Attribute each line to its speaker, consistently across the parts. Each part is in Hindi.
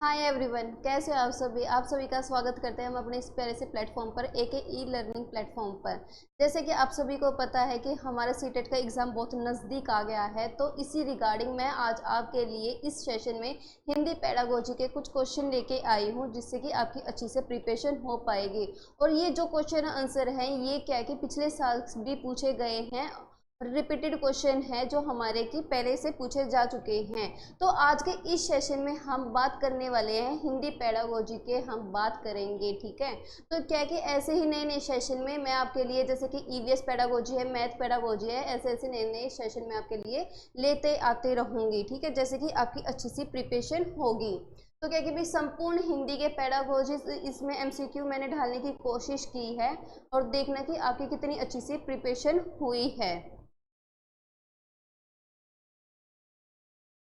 Speaker 1: हाय एवरीवन, कैसे हो आप सभी का स्वागत करते हैं हम अपने इस प्यारे से प्लेटफॉर्म पर, एक ई लर्निंग प्लेटफॉर्म पर। जैसे कि आप सभी को पता है कि हमारा सीटेट का एग्ज़ाम बहुत नज़दीक आ गया है, तो इसी रिगार्डिंग मैं आज आपके लिए इस सेशन में हिंदी पेडागोजी के कुछ क्वेश्चन लेके आई हूँ, जिससे कि आपकी अच्छी से प्रिपरेशन हो पाएगी। और ये जो क्वेश्चन आंसर हैं, ये क्या है कि पिछले साल भी पूछे गए हैं, रिपीटेड क्वेश्चन है जो हमारे की पहले से पूछे जा चुके हैं। तो आज के इस सेशन में हम बात करने वाले हैं हिंदी पेडागोजी के, हम बात करेंगे, ठीक है। तो क्या कि ऐसे ही नए नए सेशन में मैं आपके लिए, जैसे कि ईवीएस पेडागोजी है, मैथ पेडागोजी है, ऐसे ऐसे नए नए सेशन में आपके लिए लेते आते रहूँगी, ठीक है, जैसे कि आपकी अच्छी सी प्रिपरेशन होगी। तो क्या कि भाई संपूर्ण हिंदी के पेडागोजी इसमें एमसीक्यू मैंने ढालने की कोशिश की है, और देखना कि आपकी कितनी अच्छी सी प्रिपरेशन हुई है।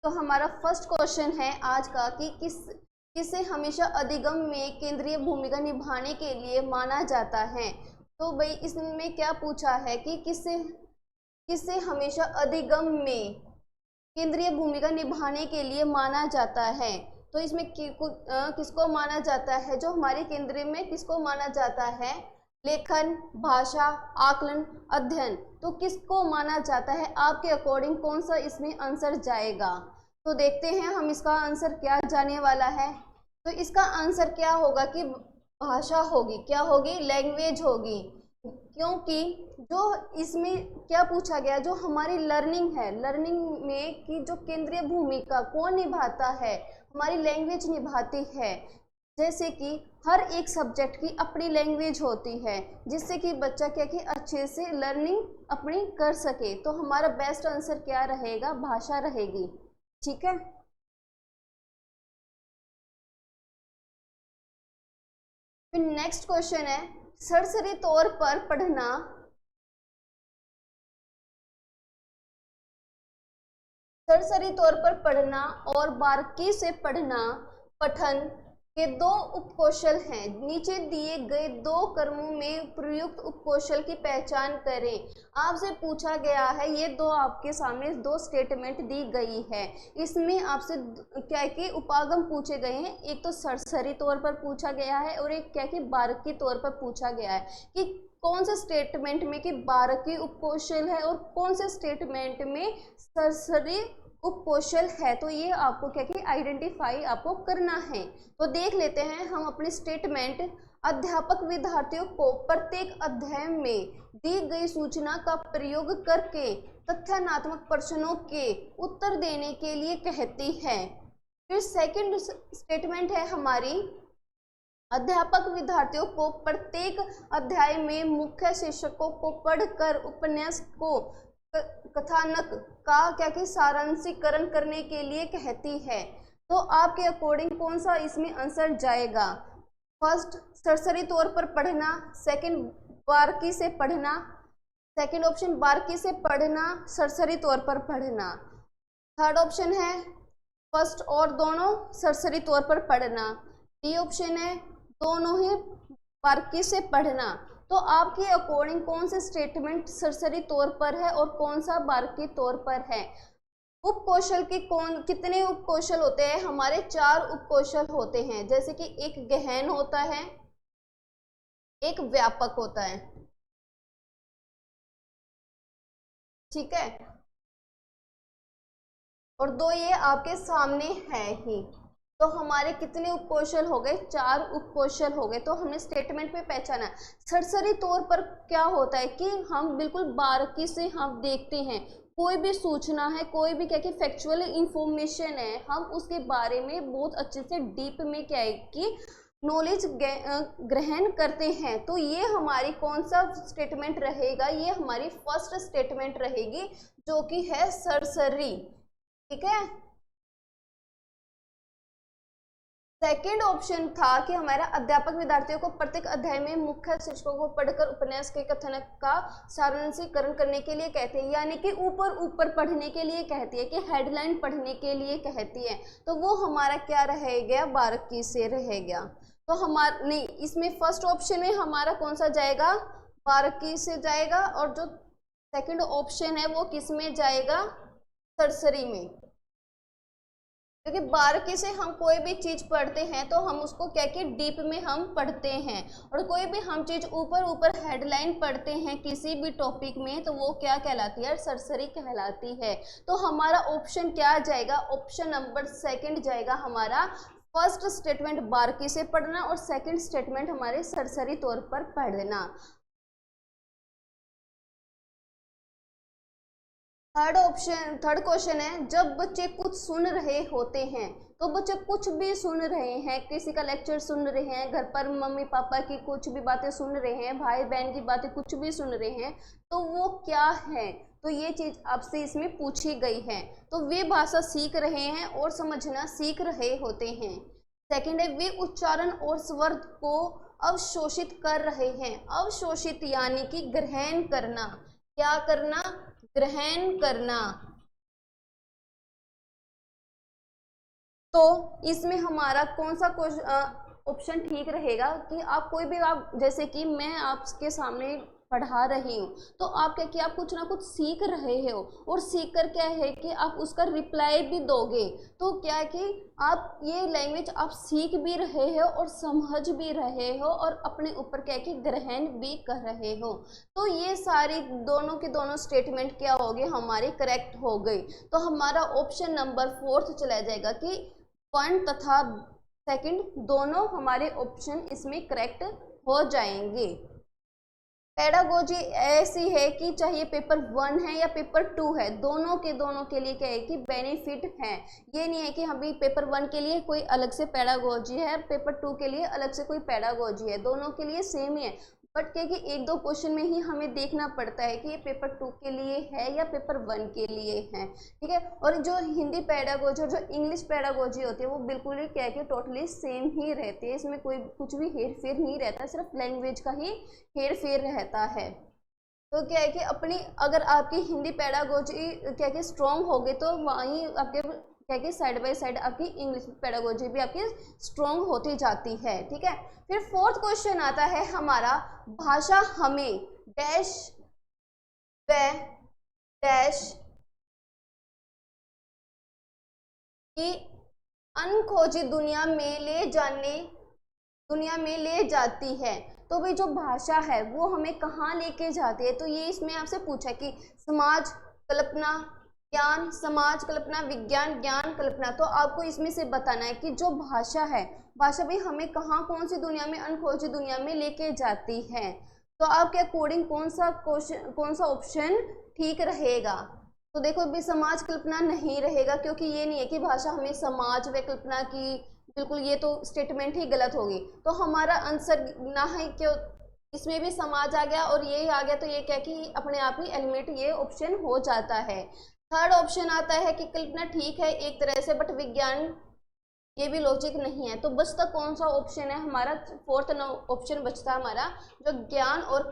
Speaker 1: तो हमारा फर्स्ट क्वेश्चन है आज का कि किसे हमेशा अधिगम में केंद्रीय भूमिका निभाने के लिए माना जाता है। तो भाई इसमें क्या पूछा है कि किसे किसे हमेशा अधिगम में केंद्रीय भूमिका निभाने के लिए माना जाता है। तो इसमें किसको माना जाता है, जो हमारे केंद्र में किसको माना जाता है, लेखन, भाषा, आकलन, अध्ययन। तो किसको माना जाता है, आपके अकॉर्डिंग कौन सा इसमें आंसर जाएगा। तो देखते हैं हम इसका आंसर क्या जाने वाला है। तो इसका आंसर क्या होगा कि भाषा होगी, क्या होगी, लैंग्वेज होगी। क्योंकि जो इसमें क्या पूछा गया, जो हमारी लर्निंग है, लर्निंग में की जो केंद्रीय भूमिका कौन निभाता है, हमारी लैंग्वेज निभाती है। जैसे कि हर एक सब्जेक्ट की अपनी लैंग्वेज होती है, जिससे कि बच्चा क्या कि अच्छे से लर्निंग अपनी कर सके। तो हमारा बेस्ट आंसर क्या रहेगा, भाषा रहेगी, ठीक है। फिर नेक्स्ट क्वेश्चन है, सरसरी तौर पर पढ़ना, सरसरी तौर पर पढ़ना और बारीकी से पढ़ना पठन के दो उपकौशल हैं। नीचे दिए गए दो कर्मों में प्रयुक्त उपकौशल की पहचान करें। आपसे पूछा गया है, ये दो आपके सामने दो स्टेटमेंट दी गई है, इसमें आपसे क्या कि उपागम पूछे गए हैं। एक तो सरसरी तौर पर पूछा गया है और एक क्या कि बारीकी तौर पर पूछा गया है कि कौन से स्टेटमेंट में कि बारीकी उपकौशल है और कौन से स्टेटमेंट में सरसरी उपकौशल है। तो ये आपको क्या कि आइडेंटिफाई आपको करना है। तो देख लेते हैं हम अपने स्टेटमेंट। अध्यापक विद्यार्थियों को प्रत्येक अध्याय में दी गई सूचना का प्रयोग करके तथ्यात्मक प्रश्नों के उत्तर देने के लिए कहती है। फिर सेकंड स्टेटमेंट है हमारी, अध्यापक विद्यार्थियों को प्रत्येक अध्याय में मुख्य शिक्षकों को पढ़कर उपन्यास को कथानक का क्या कि सारांशीकरण करने के लिए कहती है। तो आपके अकॉर्डिंग कौन सा इसमें आंसर जाएगा। फर्स्ट सरसरी तौर पर पढ़ना, सेकंड बारीकी से पढ़ना, सेकंड ऑप्शन बारीकी से पढ़ना, सरसरी तौर पर पढ़ना। थर्ड ऑप्शन है फर्स्ट और दोनों सरसरी तौर पर पढ़ना। डी ऑप्शन है दोनों ही बारीकी से पढ़ना। तो आपके अकॉर्डिंग कौन से स्टेटमेंट सरसरी तौर पर है और कौन सा बारीकी तौर पर है। उपकौशल के कितने उपकौशल होते हैं, हमारे 4 उपकौशल होते हैं। जैसे कि एक गहन होता है, एक व्यापक होता है, ठीक है, और दो ये आपके सामने है ही। तो हमारे कितने उपकौशल हो गए, 4 उपकौशल हो गए। तो हमने स्टेटमेंट में पहचाना। सरसरी तौर पर क्या होता है कि हम बिल्कुल बारीकी से हम देखते हैं, कोई भी सूचना है, कोई भी क्या कि फैक्चुअल इंफॉर्मेशन है, हम उसके बारे में बहुत अच्छे से डीप में क्या है कि नॉलेज ग्रहण करते हैं। तो ये हमारी कौन सा स्टेटमेंट रहेगा, ये हमारी फर्स्ट स्टेटमेंट रहेगी, जो कि है सरसरी, ठीक है। सेकेंड ऑप्शन था कि हमारा अध्यापक विद्यार्थियों को प्रत्येक अध्याय में मुख्य शिक्षकों को पढ़कर उपन्यास के कथनक का सारांशीकरण करने के लिए कहते हैं, यानी कि ऊपर ऊपर पढ़ने के लिए कहती है, कि हेडलाइन पढ़ने के लिए कहती है। तो वो हमारा क्या रहेगा, बारीकी से रहेगा। तो हमारा नहीं, इसमें फर्स्ट ऑप्शन में हमारा कौन सा जाएगा, बारीकी से जाएगा, और जो सेकंड ऑप्शन है वो किस में जाएगा, सरसरी में। क्योंकि बारीकी से हम कोई भी चीज पढ़ते हैं तो हम उसको क्या कि डीप में हम पढ़ते हैं, और कोई भी हम चीज ऊपर ऊपर हेडलाइन पढ़ते हैं किसी भी टॉपिक में तो वो क्या कहलाती है, सरसरी कहलाती है। तो हमारा ऑप्शन क्या जाएगा, ऑप्शन नंबर सेकंड जाएगा हमारा। फर्स्ट स्टेटमेंट बारीकी से पढ़ना और सेकंड स्टेटमेंट हमारे सरसरी तौर पर पढ़ना। थर्ड क्वेश्चन है, जब बच्चे कुछ सुन रहे होते हैं, तो बच्चे कुछ भी सुन रहे हैं, किसी का लेक्चर सुन रहे हैं, घर पर मम्मी पापा की कुछ भी बातें सुन रहे हैं, भाई बहन की बातें कुछ भी सुन रहे हैं, तो वो क्या है, तो ये चीज आपसे इसमें पूछी गई है। तो वे भाषा सीख रहे हैं और समझना सीख रहे होते हैं। सेकंड है, वे उच्चारण और स्वर को अवशोषित कर रहे हैं। अवशोषित यानी कि ग्रहण करना, क्या करना, ग्रहण करना। तो इसमें हमारा कौन सा ऑप्शन ठीक रहेगा कि आप कोई भी, आप जैसे कि मैं आपके सामने पढ़ा रही हूँ तो आप क्या कि आप कुछ ना कुछ सीख रहे हो, और सीख कर क्या है कि आप उसका रिप्लाई भी दोगे, तो क्या है कि आप ये लैंग्वेज आप सीख भी रहे हो और समझ भी रहे हो और अपने ऊपर क्या है कि ग्रहण भी कर रहे हो। तो ये सारी दोनों के दोनों स्टेटमेंट क्या हो गए, हमारे करेक्ट हो गई। तो हमारा ऑप्शन नंबर 4 चला जाएगा कि 1 तथा सेकंड दोनों हमारे ऑप्शन इसमें करेक्ट हो जाएंगे। पेडागोजी ऐसी है कि चाहे पेपर 1 है या पेपर 2 है, दोनों के लिए क्या है कि बेनिफिट है। ये नहीं है कि हम भी पेपर 1 के लिए कोई अलग से पेडागोजी है, पेपर 2 के लिए अलग से कोई पेडागोजी है, दोनों के लिए सेम ही है। बट क्या कि एक दो क्वेश्चन में ही हमें देखना पड़ता है कि ये पेपर 2 के लिए है या पेपर 1 के लिए है, ठीक है। और जो हिंदी पेडागोजी और जो इंग्लिश पेडागोजी होती है वो बिल्कुल ही क्या है कि टोटली सेम ही रहती है, इसमें कोई कुछ भी हेर फेर नहीं रहता, सिर्फ लैंग्वेज का ही हेर फेर रहता है। तो क्या है कि अपनी, अगर आपकी हिंदी पेडागोजी क्या कि स्ट्रॉन्ग होगी तो वहीं आपके क्या कि साइड बाय साइड आपकी इंग्लिश पेडागोजी भी आपकी स्ट्रॉन्ग होती जाती है, ठीक है। फिर 4th क्वेश्चन आता है हमारा, भाषा हमें डैश व डैश की अनखोजी दुनिया में ले जाती है। तो भाई जो भाषा है वो हमें कहाँ लेके जाती है, तो ये इसमें आपसे पूछा कि समाज कल्पना ज्ञान, समाज कल्पना विज्ञान, ज्ञान कल्पना। तो आपको इसमें से बताना है कि जो भाषा है, भाषा भी हमें कहाँ, कौन सी दुनिया में, अनखोजी दुनिया में लेके जाती है। तो आपके अकॉर्डिंग कौन सा ऑप्शन ठीक रहेगा। तो देखो भी समाज कल्पना नहीं रहेगा, क्योंकि ये नहीं है कि भाषा हमें समाज व कल्पना की, बिल्कुल ये तो स्टेटमेंट ही गलत होगी। तो हमारा आंसर ना है क्यों, इसमें भी समाज आ गया और ये आ गया, तो ये क्या कि अपने आप ही एलिमिनेट ये ऑप्शन हो जाता है। थर्ड ऑप्शन आता है कि कल्पना ठीक है एक तरह से, बट विज्ञान ये भी लॉजिक नहीं है। तो बचता कौन सा ऑप्शन है हमारा, 4th ऑप्शन बचता हमारा, जो ज्ञान और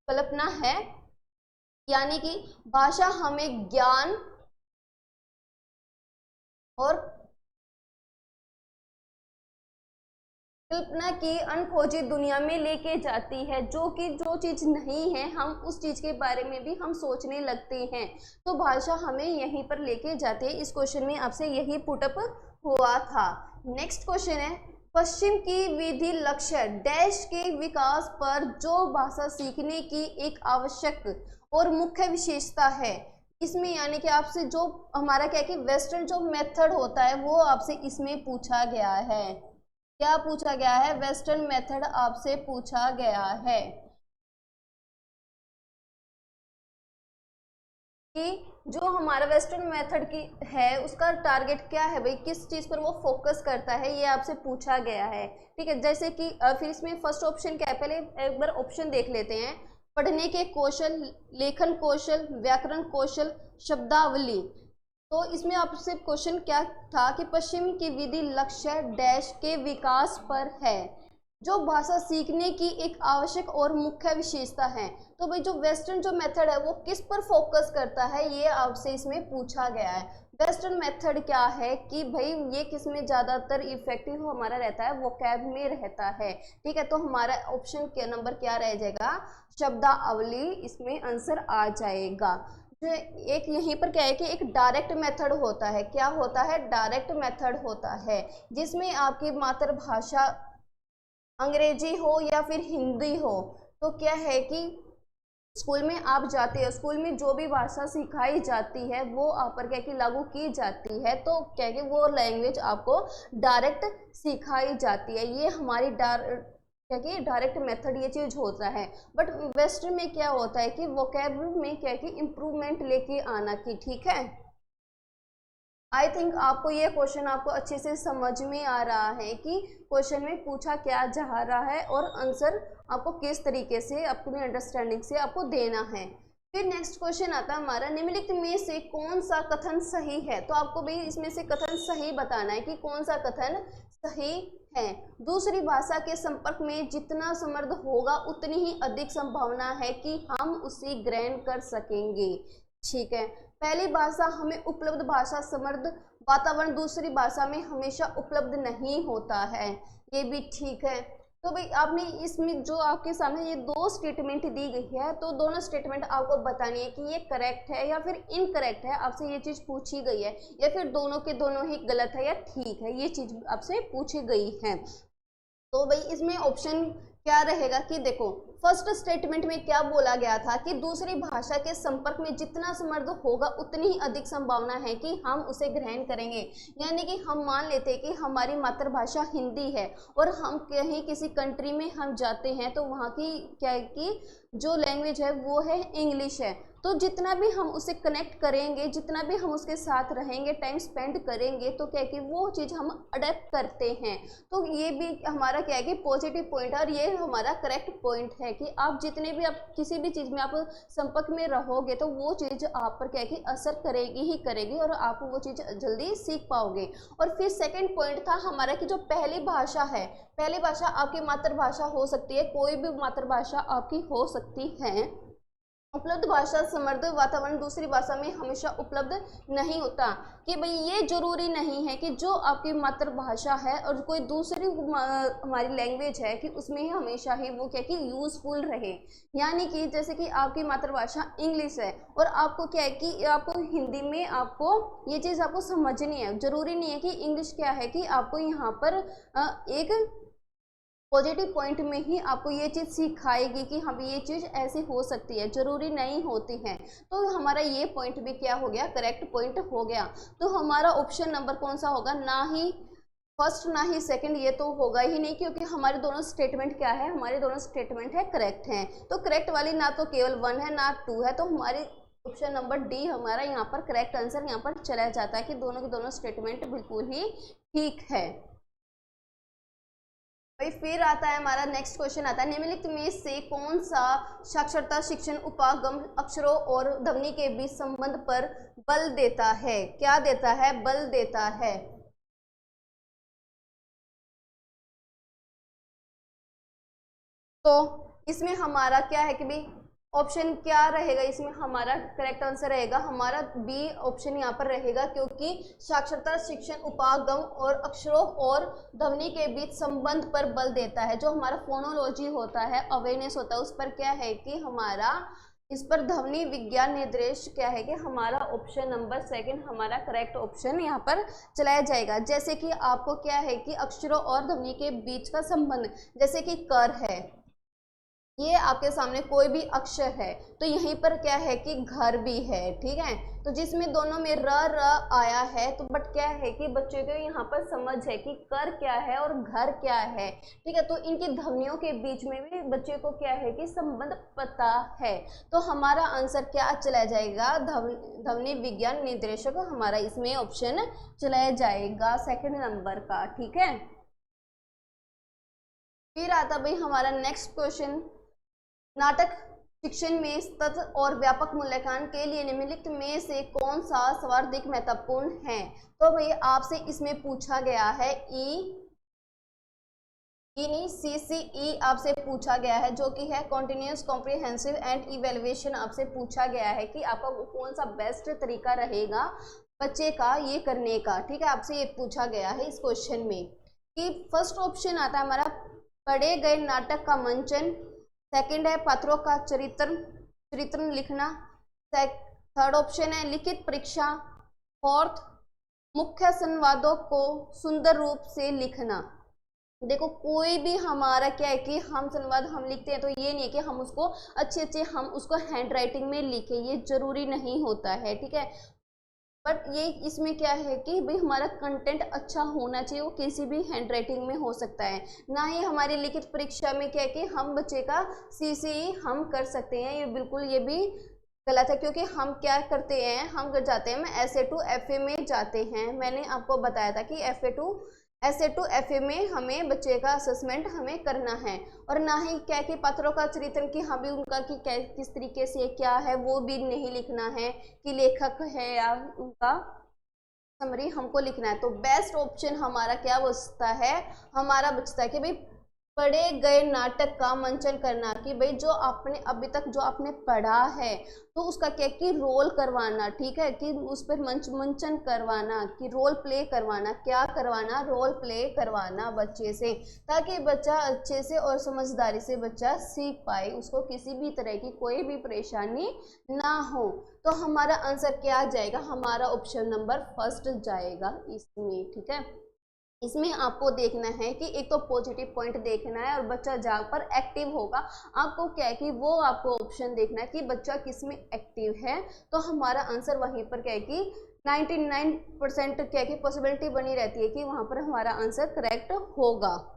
Speaker 1: कल्पना है, यानी कि भाषा हमें ज्ञान और कल्पना की अनखोजी दुनिया में लेके जाती है, जो कि जो चीज नहीं है हम उस चीज के बारे में भी हम सोचने लगते हैं। तो भाषा हमें यहीं पर लेके जाती है। इस क्वेश्चन में आपसे यही पुटअप हुआ था। नेक्स्ट क्वेश्चन है, पश्चिम की विधि लक्ष्य डैश के विकास पर जो भाषा सीखने की एक आवश्यक और मुख्य विशेषता है। इसमें यानी कि आपसे जो हमारा क्या है कि वेस्टर्न जो मेथड होता है वो आपसे इसमें पूछा गया है। क्या पूछा गया है, वेस्टर्न मेथड आपसे पूछा गया है कि जो हमारा वेस्टर्न मेथड की है उसका टारगेट क्या है भाई, किस चीज पर वो फोकस करता है, ये आपसे पूछा गया है, ठीक है। जैसे कि फिर इसमें फर्स्ट ऑप्शन क्या है, पहले एक बार ऑप्शन देख लेते हैं। पढ़ने के कौशल, लेखन कौशल, व्याकरण कौशल, शब्दावली। तो इसमें आपसे क्वेश्चन क्या था कि पश्चिम की विधि लक्ष्य डैश के विकास पर है, जो भाषा सीखने की एक आवश्यक और मुख्य विशेषता है। तो भाई जो वेस्टर्न जो मेथड है वो किस पर फोकस करता है, ये आपसे इसमें पूछा गया है। वेस्टर्न मेथड क्या है कि भाई ये किस में ज़्यादातर इफेक्टिव हमारा रहता है, वोकैब में रहता है, ठीक है। तो हमारा ऑप्शन के नंबर क्या रह जाएगा, शब्दावली इसमें आंसर आ जाएगा। जो एक यहीं पर क्या है कि एक डायरेक्ट मेथड होता है, क्या होता है, डायरेक्ट मेथड होता है, जिसमें आपकी मातृभाषा अंग्रेजी हो या फिर हिंदी हो, तो क्या है कि स्कूल में आप जाते हो, स्कूल में जो भी भाषा सिखाई जाती है वो आप पर क्या कि लागू की जाती है, तो क्या कि वो लैंग्वेज आपको डायरेक्ट सिखाई जाती है। ये हमारी क्या कि डायरेक्ट मेथड ये चीज़ होता है। बट वेस्टर्न में क्या होता है कि वोकैबुलरी में क्या कि इम्प्रूवमेंट लेके आना की, ठीक है। आई थिंक आपको ये क्वेश्चन आपको अच्छे से समझ में आ रहा है कि क्वेश्चन में पूछा क्या जा रहा है और आंसर आपको किस तरीके से अपनी अंडरस्टैंडिंग से आपको देना है। फिर नेक्स्ट क्वेश्चन आता है हमारा, निम्नलिखित में से कौन सा कथन सही है। तो आपको भी इसमें से कथन सही बताना है कि कौन सा कथन सही है। दूसरी भाषा के संपर्क में जितना समृद्ध होगा उतनी ही अधिक संभावना है कि हम उसे ग्रहण कर सकेंगे, ठीक है। पहली भाषा हमें उपलब्ध भाषा समृद्ध वातावरण दूसरी भाषा में हमेशा उपलब्ध नहीं होता है, ये भी ठीक है। तो भाई आपने इसमें जो आपके सामने ये दो स्टेटमेंट दी गई है, तो दोनों स्टेटमेंट आपको बतानी है कि ये करेक्ट है या फिर इनकरेक्ट है, आपसे ये चीज़ पूछी गई है, या फिर दोनों के दोनों ही गलत है या ठीक है, ये चीज़ आपसे पूछी गई है। तो भाई इसमें ऑप्शन क्या रहेगा कि देखो फर्स्ट स्टेटमेंट में क्या बोला गया था कि दूसरी भाषा के संपर्क में जितना समृद्ध होगा उतनी ही अधिक संभावना है कि हम उसे ग्रहण करेंगे। यानी कि हम मान लेते हैं कि हमारी मातृभाषा हिंदी है और हम कहीं किसी कंट्री में हम जाते हैं तो वहाँ की क्या है कि जो लैंग्वेज है वो है इंग्लिश है, तो जितना भी हम उसे कनेक्ट करेंगे, जितना भी हम उसके साथ रहेंगे, टाइम स्पेंड करेंगे, तो क्या है कि वो चीज़ हम अडेप्ट करते हैं। तो ये भी हमारा क्या है कि पॉजिटिव पॉइंट है और ये हमारा करेक्ट पॉइंट है कि आप जितने भी आप किसी भी चीज़ में आप संपर्क में रहोगे तो वो चीज़ आप पर क्या है कि असर करेगी ही करेगी और आप वो चीज़ जल्दी सीख पाओगे। और फिर सेकेंड पॉइंट था हमारा कि जो पहली भाषा है, पहली भाषा आपकी मातृभाषा हो सकती है, कोई भी मातृभाषा आपकी हो सकती है। उपलब्ध भाषा समृद्ध वातावरण दूसरी भाषा में हमेशा उपलब्ध नहीं होता, कि भाई ये जरूरी नहीं है कि जो आपकी मातृभाषा है और कोई दूसरी हमारी लैंग्वेज है कि उसमें ही हमेशा ही वो क्या कि यूजफुल रहे। यानी कि जैसे कि आपकी मातृभाषा इंग्लिश है और आपको क्या है कि आपको हिंदी में आपको ये चीज़ आपको समझनी है, जरूरी नहीं है कि इंग्लिश क्या है कि आपको यहाँ पर एक पॉजिटिव पॉइंट में ही आपको ये चीज़ सिखाएगी कि हाँ ये चीज़ ऐसी हो सकती है, जरूरी नहीं होती है। तो हमारा ये पॉइंट भी क्या हो गया, करेक्ट पॉइंट हो गया। तो हमारा ऑप्शन नंबर कौन सा होगा, ना ही फर्स्ट ना ही सेकंड, ये तो होगा ही नहीं, क्योंकि हमारे दोनों स्टेटमेंट क्या है, हमारे दोनों स्टेटमेंट है करेक्ट हैं। तो करेक्ट वाली ना तो केवल 1 है ना 2 है, तो हमारी ऑप्शन नंबर डी हमारा यहाँ पर करेक्ट आंसर यहाँ पर चला जाता है कि दोनों के दोनों स्टेटमेंट बिल्कुल ही ठीक है। भाई फिर आता है हमारा नेक्स्ट क्वेश्चन आता है, निम्नलिखित में से कौन सा साक्षरता शिक्षण उपागम अक्षरों और ध्वनि के बीच संबंध पर बल देता है, क्या देता है, बल देता है। तो इसमें हमारा क्या है कि भाई ऑप्शन क्या रहेगा, इसमें हमारा करेक्ट आंसर रहेगा हमारा बी ऑप्शन यहाँ पर रहेगा, क्योंकि साक्षरता शिक्षण उपागम और अक्षरों और ध्वनि के बीच संबंध पर बल देता है। जो हमारा फोनोलॉजी होता है, अवेयरनेस होता है, उस पर क्या है कि हमारा इस पर ध्वनि विज्ञान निर्देश क्या है कि हमारा ऑप्शन नंबर सेकंड हमारा करेक्ट ऑप्शन यहाँ पर चलाया जाएगा। जैसे कि आपको क्या है कि अक्षरों और ध्वनि के बीच का संबंध, जैसे कि कर है, ये आपके सामने कोई भी अक्षर है, तो यहीं पर क्या है कि घर भी है, ठीक है। तो जिसमें दोनों में र आया है, तो बट क्या है कि बच्चों को यहाँ पर समझ है कि कर क्या है और घर क्या है, ठीक है। तो इनकी ध्वनियों के बीच में भी बच्चे को क्या है कि संबंध पता है। तो हमारा आंसर क्या चला जाएगा, ध्वनि विज्ञान निर्देशक हमारा इसमें ऑप्शन चलाया जाएगा सेकंड नंबर का, ठीक है। फिर आता भाई हमारा नेक्स्ट क्वेश्चन, नाटक शिक्षण में सतत और व्यापक मूल्यांकन के लिए निम्नलिखित में से कौन सा सर्वाधिक महत्वपूर्ण है। तो भाई आपसे इसमें पूछा गया है CCE आपसे पूछा गया है, जो कि है कॉन्टिन्यूस कॉम्प्रिहेंसिव एंड इवेल्युएशन। आपसे पूछा गया है कि आपका कौन सा बेस्ट तरीका रहेगा बच्चे का ये करने का, ठीक है। आपसे ये पूछा गया है इस क्वेश्चन में कि फर्स्ट ऑप्शन आता है हमारा पढ़े गए नाटक का मंचन, सेकंड है पात्रों का चरित्र लिखना, थर्ड ऑप्शन है लिखित परीक्षा। फोर्थ, मुख्य संवादों को सुंदर रूप से लिखना। देखो कोई भी हमारा क्या है कि हम संवाद हम लिखते हैं तो ये नहीं है कि हम उसको अच्छे हम उसको हैंड राइटिंग में लिखें, ये जरूरी नहीं होता है, ठीक है। बट ये इसमें क्या है कि भाई हमारा कंटेंट अच्छा होना चाहिए, वो किसी भी हैंड राइटिंग में हो सकता है। ना ही हमारी लिखित परीक्षा में क्या है कि हम बच्चे का सीसी हम कर सकते हैं, ये बिल्कुल ये भी गलत है। क्योंकि हम क्या करते हैं, हम कर जाते हैं SA to FA में जाते हैं। मैंने आपको बताया था कि SA to FA में हमें बच्चे का असेसमेंट हमें करना है, और ना ही क्या कि पात्रों का चरित्र कि हाँ भी उनका कि किस तरीके से क्या है वो भी नहीं लिखना है, कि लेखक है या उनका समरी हमको लिखना है। तो बेस्ट ऑप्शन हमारा क्या बचता है, हमारा बचता है कि भाई पढ़े गए नाटक का मंचन करना, कि भाई जो आपने अभी तक जो आपने पढ़ा है तो उसका क्या कि रोल करवाना, ठीक है, कि उस पर मंचन करवाना, कि रोल प्ले करवाना, क्या करवाना, रोल प्ले करवाना बच्चे से, ताकि बच्चा अच्छे से और समझदारी से बच्चा सीख पाए, उसको किसी भी तरह की कोई भी परेशानी ना हो। तो हमारा आंसर क्या आ जाएगा, हमारा ऑप्शन नंबर फर्स्ट जाएगा इसमें, ठीक है। इसमें आपको देखना है कि एक तो पॉजिटिव पॉइंट देखना है, और बच्चा जहाँ पर एक्टिव होगा आपको क्या है कि वो आपको ऑप्शन देखना है कि बच्चा किस में एक्टिव है। तो हमारा आंसर वहीं पर क्या है कि 99% क्या है कि पॉसिबिलिटी बनी रहती है कि वहाँ पर हमारा आंसर करेक्ट होगा।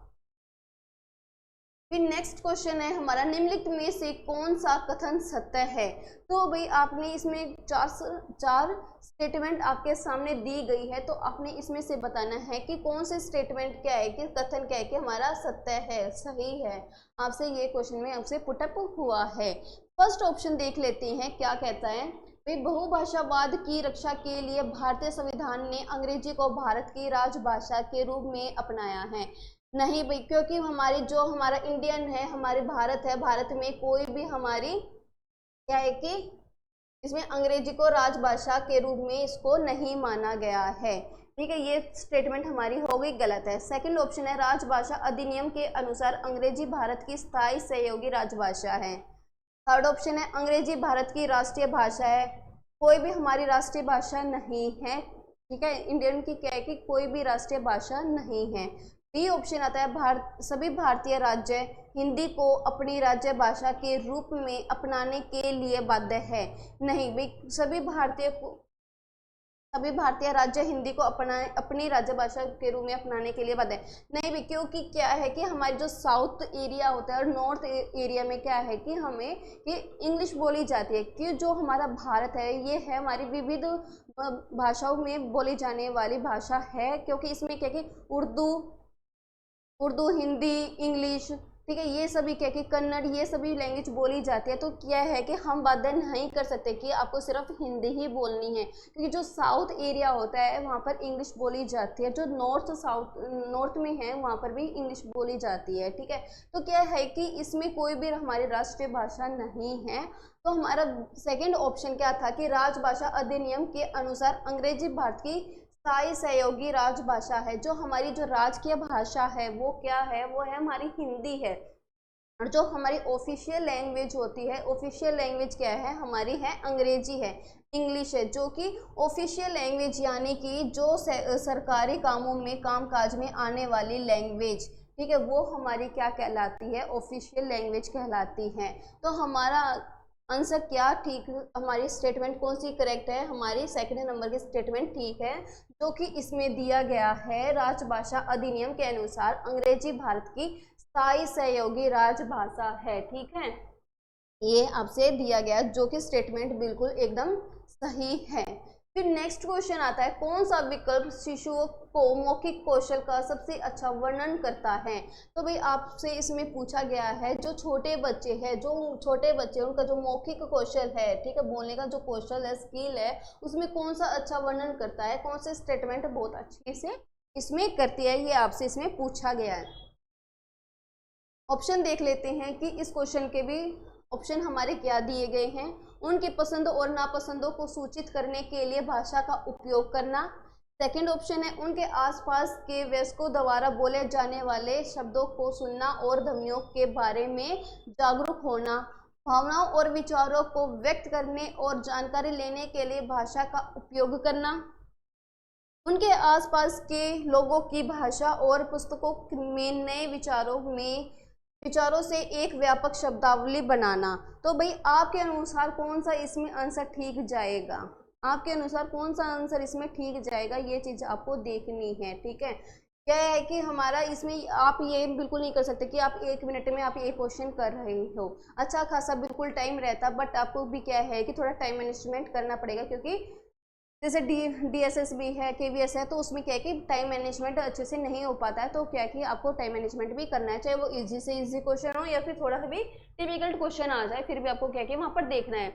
Speaker 1: फिर नेक्स्ट क्वेश्चन है हमारा, निम्नलिखित में से कौन सा कथन सत्य है। तो भाई आपने इसमें चार स्टेटमेंट आपके सामने दी गई है, तो आपने इसमें से बताना है कि कौन से स्टेटमेंट क्या है कि कथन क्या है कि हमारा सत्य है, सही है। आपसे ये क्वेश्चन में आपसे पुटअप हुआ है। फर्स्ट ऑप्शन देख लेते हैं क्या कहता है। भाई बहुभाषावाद की रक्षा के लिए भारतीय संविधान ने अंग्रेजी को भारत की राजभाषा के रूप में अपनाया है। नहीं भाई, क्योंकि हमारी जो हमारा इंडियन है, हमारे भारत है, भारत में कोई भी हमारी क्या है कि इसमें अंग्रेजी को राजभाषा के रूप में इसको नहीं माना गया है, ठीक है। ये स्टेटमेंट हमारी हो गई गलत है। सेकंड ऑप्शन है राजभाषा अधिनियम के अनुसार अंग्रेजी भारत की स्थायी सहयोगी राजभाषा है। थर्ड ऑप्शन है अंग्रेजी भारत की राष्ट्रीय भाषा है। कोई भी हमारी राष्ट्रीय भाषा नहीं है, ठीक है। इंडियन की क्या है कि कोई भी राष्ट्रीय भाषा नहीं है। बी ऑप्शन आता है सभी भारतीय राज्य हिंदी को अपनी राज्य भाषा के रूप में अपनाने के लिए बाध्य है। नहीं भाई, सभी भारतीय राज्य हिंदी को अपनी राज्य भाषा के रूप में अपनाने के लिए बाध्य है। नहीं भी, क्योंकि क्या है कि हमारे जो साउथ एरिया होता है और नॉर्थ एरिया में क्या है कि हमें ये इंग्लिश बोली जाती है, कि जो हमारा भारत है ये है हमारी विविध भाषाओं में बोली जाने वाली भाषा है। क्योंकि इसमें क्या कि उर्दू, हिंदी, इंग्लिश, ठीक है, ये सभी क्या कि कन्नड़, ये सभी लैंग्वेज बोली जाती है। तो क्या है कि हम बाध्य नहीं कर सकते कि आपको सिर्फ हिंदी ही बोलनी है, क्योंकि जो साउथ एरिया होता है वहाँ पर इंग्लिश बोली जाती है, जो नॉर्थ में है वहाँ पर भी इंग्लिश बोली जाती है, ठीक है। तो क्या है कि इसमें कोई भी हमारी राष्ट्रीय भाषा नहीं है। तो हमारा सेकेंड ऑप्शन क्या था कि राजभाषा अधिनियम के अनुसार अंग्रेजी भारत की स्थायी सहयोगी राजभाषा है। जो हमारी जो राजकीय भाषा है वो क्या है, वो है हमारी हिंदी है। और जो हमारी ऑफिशियल लैंग्वेज होती है, ऑफिशियल लैंग्वेज क्या है हमारी, है अंग्रेजी है, इंग्लिश है, जो कि ऑफिशियल लैंग्वेज यानी कि जो सरकारी कामों में कामकाज में आने वाली लैंग्वेज, ठीक है, वो हमारी क्या कहलाती है, ऑफिशियल लैंग्वेज कहलाती है। तो हमारा आंसर क्या ठीक, हमारी स्टेटमेंट कौन सी करेक्ट है, हमारी सेकंड नंबर की स्टेटमेंट ठीक है, जो कि इसमें दिया गया है राजभाषा अधिनियम के अनुसार अंग्रेजी भारत की स्थायी सहयोगी राजभाषा है, ठीक है। ये आपसे दिया गया जो कि स्टेटमेंट बिल्कुल एकदम सही है। फिर नेक्स्ट क्वेश्चन आता है, कौन सा विकल्प शिशुओं को मौखिक कौशल का सबसे अच्छा वर्णन करता है। तो भाई आपसे इसमें पूछा गया है जो छोटे बच्चे हैं उनका जो मौखिक कौशल है, ठीक है, बोलने का जो कौशल है, स्किल है, उसमें कौन सा अच्छा वर्णन करता है, कौन से स्टेटमेंट बहुत अच्छे से इसमें करती है, ये आपसे इसमें पूछा गया है। ऑप्शन देख लेते हैं कि इस क्वेश्चन के भी ऑप्शन हमारे क्या दिए गए हैं। उनकी पसंद और नापसंदों को सूचित करने के लिए भाषा का उपयोग करना। सेकंड ऑप्शन है उनके आसपास के वयस्कों द्वारा बोले जाने वाले शब्दों को सुनना और ध्वनियों के बारे में जागरूक होना। भावनाओं और विचारों को व्यक्त करने और जानकारी लेने के लिए भाषा का उपयोग करना, उनके आसपास के लोगों की भाषा और पुस्तकों में नए विचारों से एक व्यापक शब्दावली बनाना। तो भाई आपके अनुसार कौन सा इसमें आंसर ठीक जाएगा, आपके अनुसार कौन सा आंसर इसमें ठीक जाएगा, ये चीज आपको देखनी है। ठीक है, क्या है कि हमारा इसमें आप ये बिल्कुल नहीं कर सकते कि आप 1 मिनट में आप ये क्वेश्चन कर रहे हो, अच्छा खासा बिल्कुल टाइम रहता, बट आपको भी क्या है कि थोड़ा टाइम मैनेजमेंट करना पड़ेगा, क्योंकि जैसे DSS भी है, KVS है, तो उसमें क्या है कि टाइम मैनेजमेंट अच्छे से नहीं हो पाता है। तो क्या है कि आपको टाइम मैनेजमेंट भी करना है, चाहे वो इजी से इजी क्वेश्चन हो या फिर थोड़ा सा भी डिफिकल्ट क्वेश्चन आ जाए, फिर भी आपको क्या है कि वहाँ पर देखना है।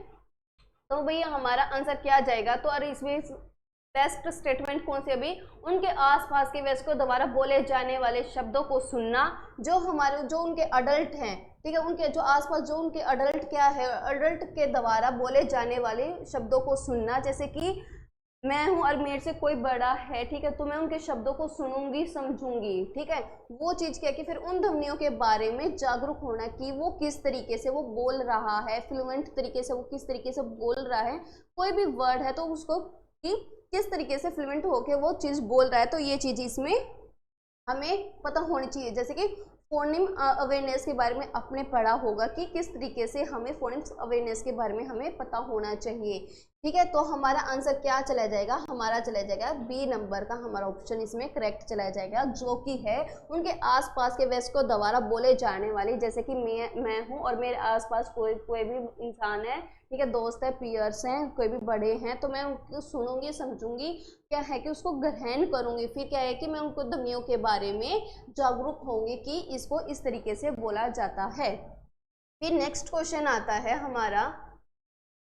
Speaker 1: तो भैया हमारा आंसर क्या जाएगा, तो अरे इसमें बेस्ट स्टेटमेंट कौन सी, अभी उनके आसपास के व्यस्त को दोबारा बोले जाने वाले शब्दों को सुनना, जो उनके अडल्ट हैं, ठीक है, उनके जो आसपास जो उनके अडल्ट क्या है, अडल्ट के द्वारा बोले जाने वाले शब्दों को सुनना, जैसे कि मैं हूं और मेरे से कोई बड़ा है, ठीक है, तो मैं उनके शब्दों को सुनूंगी समझूंगी। ठीक है, वो चीज क्या कि फिर उन ध्वनियों के बारे में जागरूक होना कि वो किस तरीके से वो बोल रहा है, फ्लुएंट तरीके से वो किस तरीके से बोल रहा है, कोई भी वर्ड है तो उसको कि किस तरीके से फ्लुएंट होके वो चीज बोल रहा है, तो ये चीज इसमें हमें पता होनी चाहिए। जैसे कि फोनिम अवेयरनेस के बारे में आपने पढ़ा होगा कि किस तरीके से हमें फोनिम्स अवेयरनेस के बारे में हमें पता होना चाहिए। ठीक है, तो हमारा आंसर क्या चला जाएगा, हमारा चला जाएगा बी नंबर का, हमारा ऑप्शन इसमें करेक्ट चला जाएगा, जो कि है उनके आसपास के व्यस्त को दोबारा बोले जाने वाली, जैसे कि मैं हूँ और मेरे आसपास कोई भी इंसान है, ठीक है, दोस्त है, पीयर्स हैं, कोई भी बड़े हैं, तो मैं उनको सुनूंगी समझूंगी, क्या है कि उसको ग्रहण करूंगी, फिर क्या है कि मैं उनको ध्वनियों के बारे में जागरूक होंगी कि इसको इस तरीके से बोला जाता है। फिर नेक्स्ट क्वेश्चन आता है हमारा,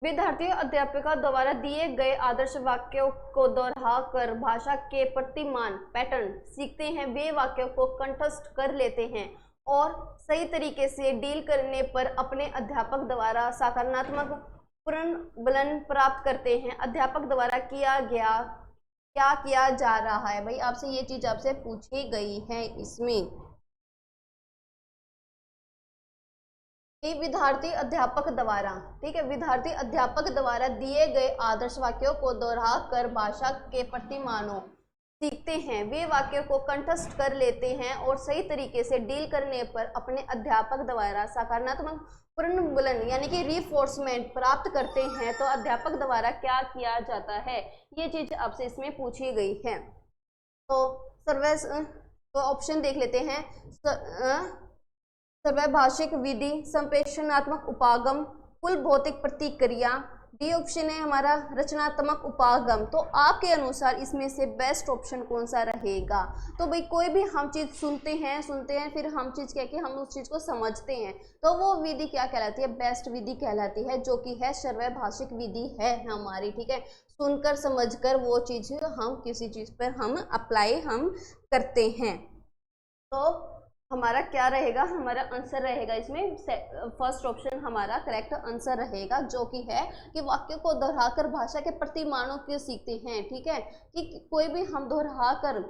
Speaker 1: विद्यार्थी अध्यापिका द्वारा दिए गए आदर्श वाक्यों को दोहरा कर भाषा के प्रतिमान पैटर्न सीखते हैं, वे वाक्यों को कंठस्थ कर लेते हैं और सही तरीके से डील करने पर अपने अध्यापक द्वारा सकारात्मक पुनर्बलन प्राप्त करते हैं। अध्यापक द्वारा क्या किया जा रहा है, भाई आपसे ये चीज आपसे पूछी गई है इसमें। विद्यार्थी अध्यापक द्वारा, ठीक है, विद्यार्थी अध्यापक द्वारा दिए गए आदर्श वाक्यों को दोहरा कर भाषा के प्रतिमानों सीखते हैं, वे वाक्यों को कंठस्थ कर लेते हैं और सही तरीके से डील करने पर अपने अध्यापक द्वारा सकारात्मक पुनर्बलन यानी कि रिफोर्समेंट प्राप्त करते हैं। तो अध्यापक द्वारा क्या किया जाता है, ये चीज आपसे इसमें पूछी गई है। तो तो ऑप्शन देख लेते हैं, सर्वभाषिक विधि, संप्रेषणात्मक उपागम, कुल भौतिक प्रतिक्रिया, डी ऑप्शन है हमारा रचनात्मक उपागम। तो आपके अनुसार इसमें से बेस्ट ऑप्शन कौन सा रहेगा, तो भाई कोई भी हम चीज़ सुनते हैं फिर हम चीज़ क्या कि हम उस चीज़ को समझते हैं, तो वो विधि क्या कहलाती है, बेस्ट विधि कहलाती है, जो कि है सर्वभाषिक विधि है हमारी। ठीक है, सुनकर समझकर वो चीज़ हम किसी चीज़ पर हम अप्लाई हम करते हैं। तो हमारा क्या रहेगा, हमारा आंसर रहेगा इसमें फर्स्ट ऑप्शन हमारा करेक्ट आंसर रहेगा, जो कि है कि वाक्य को दोहराकर भाषा के प्रतिमानों को सीखते हैं। ठीक है, कि कोई भी हम दोहराकर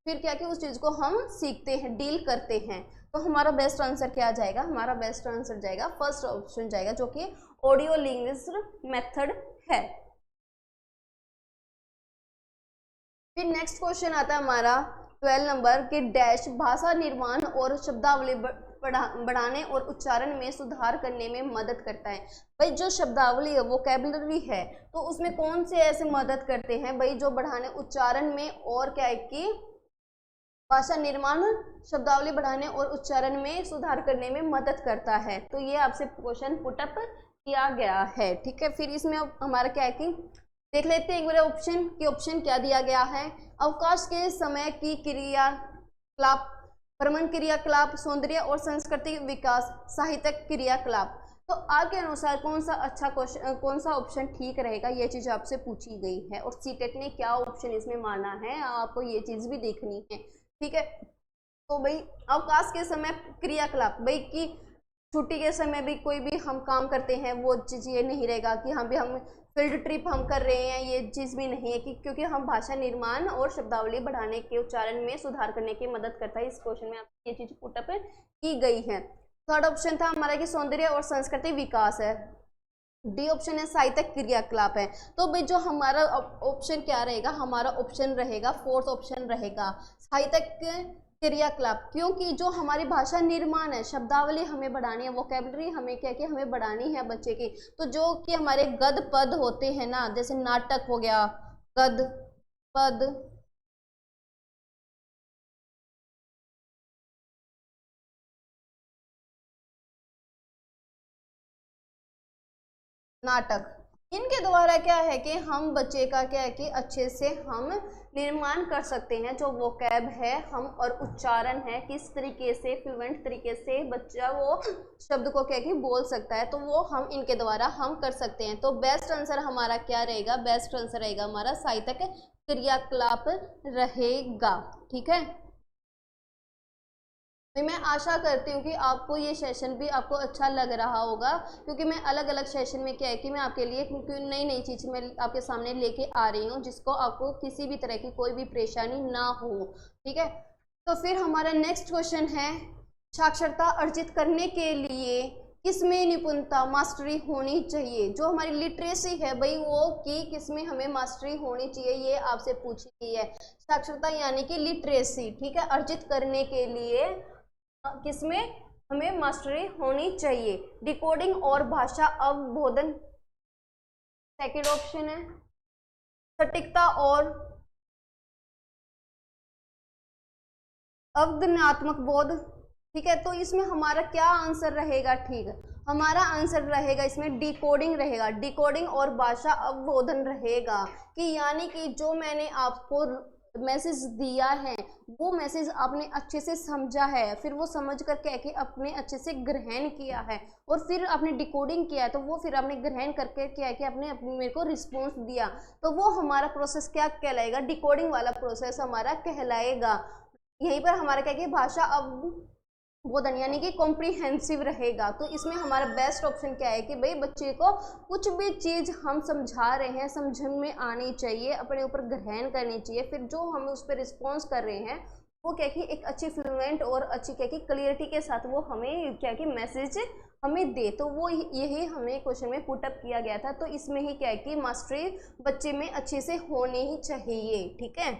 Speaker 1: फिर क्या कि उस चीज़ को हम सीखते हैं, डील करते हैं। तो हमारा बेस्ट आंसर क्या जाएगा, हमारा बेस्ट आंसर जाएगा फर्स्ट ऑप्शन जाएगा, जो कि ऑडियो लिंग्विस्टिक मेथड है। फिर नेक्स्ट क्वेश्चन आता है हमारा 12 नंबर के डैश भाषा निर्माण और शब्दावली बढ़ाने और उच्चारण में सुधार करने में मदद करता है। भाई जो शब्दावली है, वोकैबुलरी है, तो उसमें कौन से ऐसे मदद करते हैं भाई, जो बढ़ाने उच्चारण में और क्या है कि भाषा निर्माण शब्दावली बढ़ाने और उच्चारण में सुधार करने में मदद करता है। तो ये आपसे क्वेश्चन पुटअप किया गया है। ठीक है, फिर इसमें हमारा क्या है कि देख लेते हैं एक बार ऑप्शन कि ऑप्शन क्या दिया गया है। अवकाश के समय की क्रियाकलाप, भ्रमण क्रियाकलाप, सौंदर्य और सांस्कृतिक विकास, साहित्यिक क्रियाकलाप। तो आपके अनुसार कौन सा अच्छा क्वेश्चन, कौन सा ऑप्शन ठीक रहेगा, ये चीज़ आपसे पूछी गई है और सीटेट ने क्या ऑप्शन इसमें माना है, आपको ये चीज़ भी देखनी है। ठीक है, तो भाई अवकाश के समय क्रियाकलाप, भाई की छुट्टी के समय भी कोई भी हम काम करते हैं, वो चीज़ ये नहीं रहेगा कि हम फील्ड ट्रिप हम कर रहे हैं, ये चीज़ भी नहीं है कि क्योंकि हम भाषा निर्माण और शब्दावली बढ़ाने के उच्चारण में सुधार करने की मदद करता है। इस क्वेश्चन में आपकी ये चीज़ पुटअप की गई है। थर्ड ऑप्शन था हमारा कि सौंदर्य और संस्कृति विकास है। डी ऑप्शन है साहित्यिक क्रियाकलाप है। तो भाई जो हमारा ऑप्शन क्या रहेगा, हमारा ऑप्शन रहेगा फोर्थ ऑप्शन रहेगा साहित्यिक क्रियाकलाप, क्योंकि जो हमारी भाषा निर्माण है, शब्दावली हमें बढ़ानी है, वोकेबलरी हमें क्या क्या हमें बढ़ानी है बच्चे की। तो जो कि हमारे गद पद होते हैं ना, जैसे नाटक हो गया, गद पद, नाटक, इनके द्वारा क्या है कि हम बच्चे का क्या है कि अच्छे से हम निर्माण कर सकते हैं। जो वोकैब है हम और उच्चारण है, किस तरीके से फ्लुएंट तरीके से बच्चा वो शब्द को क्या कि बोल सकता है, तो वो हम इनके द्वारा हम कर सकते हैं। तो बेस्ट आंसर हमारा क्या रहेगा, बेस्ट आंसर रहेगा हमारा साहित्यिक क्रियाकलाप रहेगा। ठीक है, तो मैं आशा करती हूँ कि आपको ये सेशन भी आपको अच्छा लग रहा होगा, क्योंकि मैं अलग अलग सेशन में क्या है कि मैं आपके लिए नई नई चीज़ मैं आपके सामने लेके आ रही हूँ, जिसको आपको किसी भी तरह की कोई भी परेशानी ना हो। ठीक है, तो फिर हमारा नेक्स्ट क्वेश्चन है, साक्षरता अर्जित करने के लिए किसमें निपुणता मास्टरी होनी चाहिए। जो हमारी लिटरेसी है भाई वो कि किसमें हमें मास्टरी होनी चाहिए, ये आपसे पूछी गई है। साक्षरता यानी कि लिटरेसी, ठीक है, अर्जित करने के लिए किसमें हमें मास्टरी होनी चाहिए। डिकोडिंग और भाषा अवबोधन सेकंड ऑप्शन है। सटीकता और अवधारणात्मक बोध, ठीक है, तो इसमें हमारा क्या आंसर रहेगा, ठीक है, हमारा आंसर रहेगा इसमें डिकोडिंग रहेगा, डिकोडिंग और भाषा अवबोधन रहेगा। कि यानी कि जो मैंने आपको मैसेज दिया है वो मैसेज आपने अच्छे से समझा है, फिर वो समझ कर क्या कि आपने अच्छे से ग्रहण किया है, और फिर आपने डिकोडिंग किया है, तो वो फिर आपने ग्रहण करके क्या है कि आपने मेरे को रिस्पॉन्स दिया, तो वो हमारा प्रोसेस क्या कहलाएगा, डिकोडिंग वाला प्रोसेस हमारा कहलाएगा। यहीं पर हमारा क्या कि भाषा अवबोधन यानी कि कॉम्प्रिहेंसिव रहेगा। तो इसमें हमारा बेस्ट ऑप्शन क्या है कि भाई बच्चे को कुछ भी चीज़ हम समझा रहे हैं समझ में आनी चाहिए, अपने ऊपर ग्रहण करनी चाहिए, फिर जो हम उस पर रिस्पॉन्स कर रहे हैं वो क्या कि एक अच्छी फ्लुएंट और अच्छी क्या कि क्लियरिटी के साथ वो हमें क्या कि मैसेज हमें दे। तो वो यही हमें क्वेश्चन में पुटअप किया गया था। तो इसमें ही क्या है कि मास्टरी बच्चे में अच्छे से होनी ही चाहिए। ठीक है,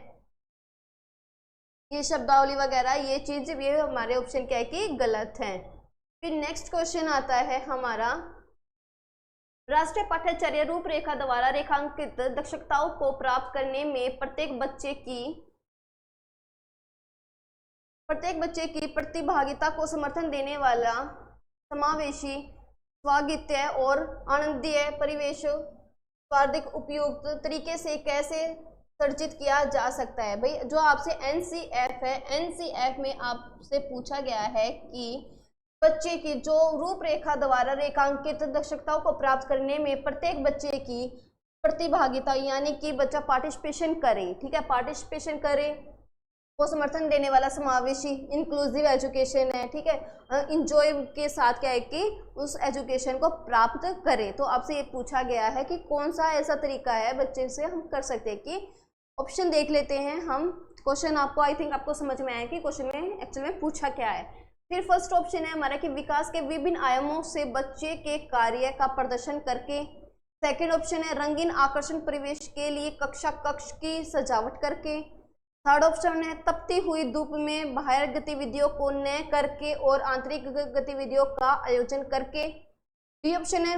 Speaker 1: ये शब्दावली वगैरह ये चीज ये हमारे ऑप्शन क्या है कि गलत है। फिर नेक्स्ट क्वेश्चन आता है हमारा, राष्ट्रीय पाठ्यचर्या रूपरेखा द्वारा रेखांकित दक्षताओं को प्राप्त करने में प्रत्येक बच्चे की प्रतिभागिता को समर्थन देने वाला समावेशी स्वागित्य और आनंदीय परिवेश स्वार्थिक उपयुक्त तरीके से कैसे सर्जित किया जा सकता है। भाई जो आपसे एनसीएफ है, एनसीएफ में आपसे पूछा गया है कि बच्चे की जो रूपरेखा द्वारा रेखांकित दक्षताओं को प्राप्त करने में प्रत्येक बच्चे की प्रतिभागिता यानी कि बच्चा पार्टिसिपेशन करे, ठीक है, पार्टिसिपेशन करे, वो समर्थन देने वाला समावेशी इंक्लूसिव एजुकेशन है, ठीक है, इंजॉय के साथ क्या है कि उस एजुकेशन को प्राप्त करे। तो आपसे ये पूछा गया है कि कौन सा ऐसा तरीका है बच्चे से हम कर सकते हैं। कि ऑप्शन देख लेते हैं हम, क्वेश्चन आपको आई थिंक आपको समझ में आया कि क्वेश्चन में एक्चुअल में पूछा क्या है। फिर फर्स्ट ऑप्शन है हमारा कि विकास के विभिन्न आयामों से बच्चे के कार्य का प्रदर्शन करके। सेकंड ऑप्शन है रंगीन आकर्षण परिवेश के लिए कक्ष की सजावट करके। थर्ड ऑप्शन है तपती हुई धूप में बाहर गतिविधियों को न करके और आंतरिक गतिविधियों का आयोजन करके। डी ऑप्शन है